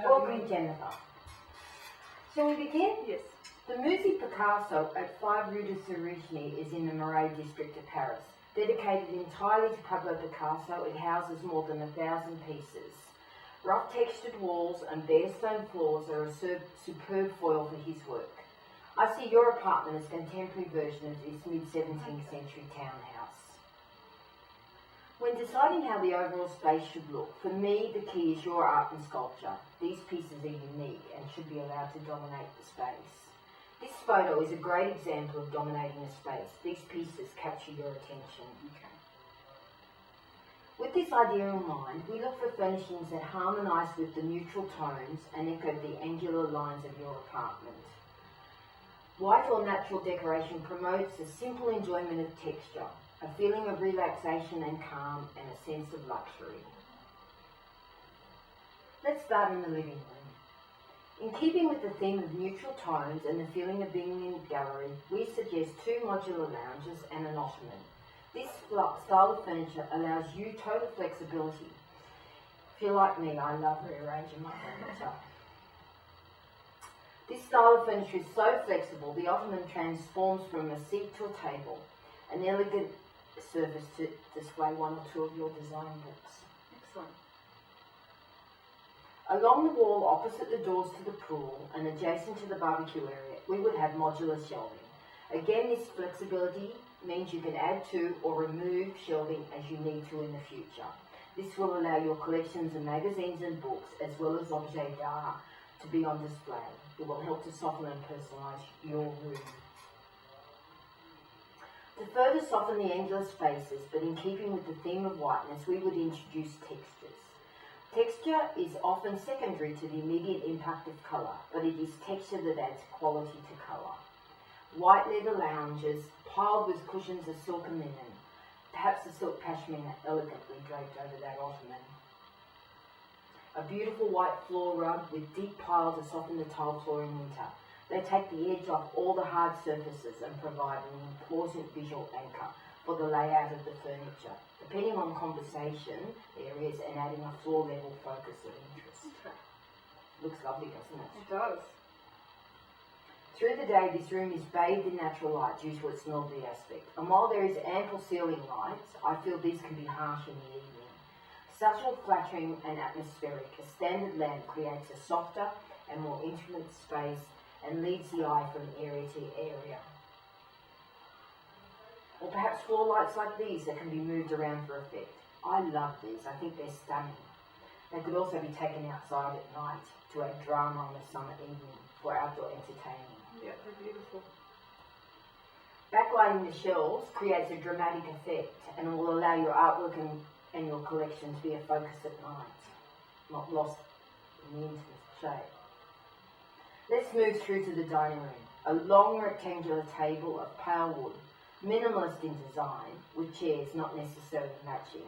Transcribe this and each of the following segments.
Welcome, Jennifer. Shall we begin? Yes. The Musée Picasso at 5 Rue de Cerigny is in the Marais district of Paris. Dedicated entirely to Pablo Picasso, it houses more than 1,000 pieces. Rough textured walls and bare stone floors are a superb foil for his work. I see your apartment as a contemporary version of this mid-17th century townhouse. When deciding how the overall space should look, for me the key is your art and sculpture. These pieces are unique and should be allowed to dominate the space. This photo is a great example of dominating a space. These pieces capture your attention. Okay. With this idea in mind, we look for furnishings that harmonise with the neutral tones and echo the angular lines of your apartment. White or natural decoration promotes a simple enjoyment of texture, a feeling of relaxation and calm, and a sense of luxury. Let's start in the living room. In keeping with the theme of neutral tones and the feeling of being in a gallery, we suggest 2 modular lounges and an ottoman. This style of furniture allows you total flexibility. If you're like me, I love rearranging my furniture. This style of furniture is so flexible, the ottoman transforms from a seat to a table, an elegant surface to display 1 or 2 of your design books. Excellent. Along the wall opposite the doors to the pool and adjacent to the barbecue area, we would have modular shelving. Again, this flexibility means you can add to or remove shelving as you need to in the future. This will allow your collections of magazines and books, as well as objets d'art, to be on display. It will help to soften and personalise your room. To further soften the angular spaces, but in keeping with the theme of whiteness, we would introduce textures. Texture is often secondary to the immediate impact of colour, but it is texture that adds quality to colour. White leather lounges piled with cushions of silk and linen, perhaps a silk cashmere elegantly draped over that ottoman. A beautiful white floor rug with deep piles to soften the tile floor in winter. They take the edge off all the hard surfaces and provide an important visual anchor for the layout of the furniture, depending on conversation areas and adding a floor level focus of interest. Okay. Looks lovely, doesn't it? It does. Through the day, this room is bathed in natural light due to its northerly aspect, and while there is ample ceiling lights, I feel these can be harsh in the evening. Subtle, flattering and atmospheric, a standard lamp creates a softer and more intimate space and leads the eye from area to area. Or perhaps floor lights like these that can be moved around for effect. I love these, I think they're stunning. They could also be taken outside at night to add drama on a summer evening for outdoor entertaining. Yeah, they're beautiful. Backlighting the shelves creates a dramatic effect and will allow your artwork and your collection to be a focus at night, not lost in the intimate shade. Let's move through to the dining room. A long rectangular table of pale wood, minimalist in design, with chairs not necessarily matching.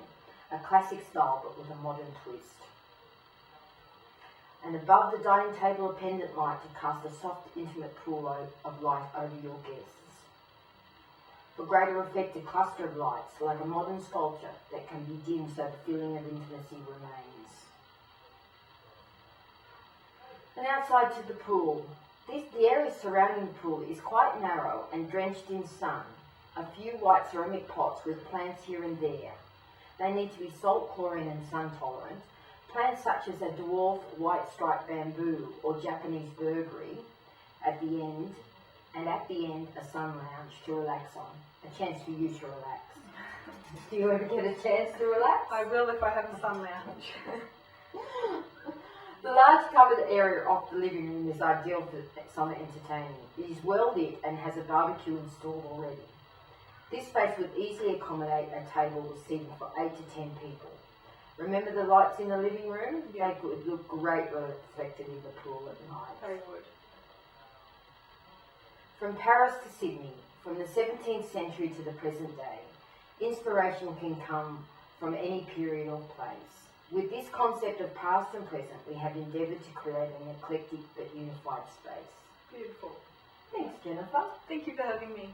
A classic style but with a modern twist. And above the dining table, a pendant light to cast a soft, intimate pool of light over your guests. For greater effect, a cluster of lights, like a modern sculpture, that can be dimmed so the feeling of intimacy remains. And outside to the pool. The area surrounding the pool is quite narrow and drenched in sun. A few white ceramic pots with plants here and there. They need to be salt, chlorine and sun tolerant. Plants such as a dwarf white striped bamboo or Japanese burberry at the end, and at the end a sun lounge to relax on. A chance for you to relax. Do you ever get a chance to relax? I will if I have a sun lounge. The large covered area off the living room is ideal for summer entertaining. It is well lit and has a barbecue installed already. This space would easily accommodate a table with seating for 8 to 10 people. Remember the lights in the living room? Yeah. They could look great reflected in the pool at night. They would. From Paris to Sydney, from the 17th century to the present day, inspiration can come from any period or place. With this concept of past and present, we have endeavoured to create an eclectic but unified space. Beautiful. Thanks, Jennifer. Thank you for having me.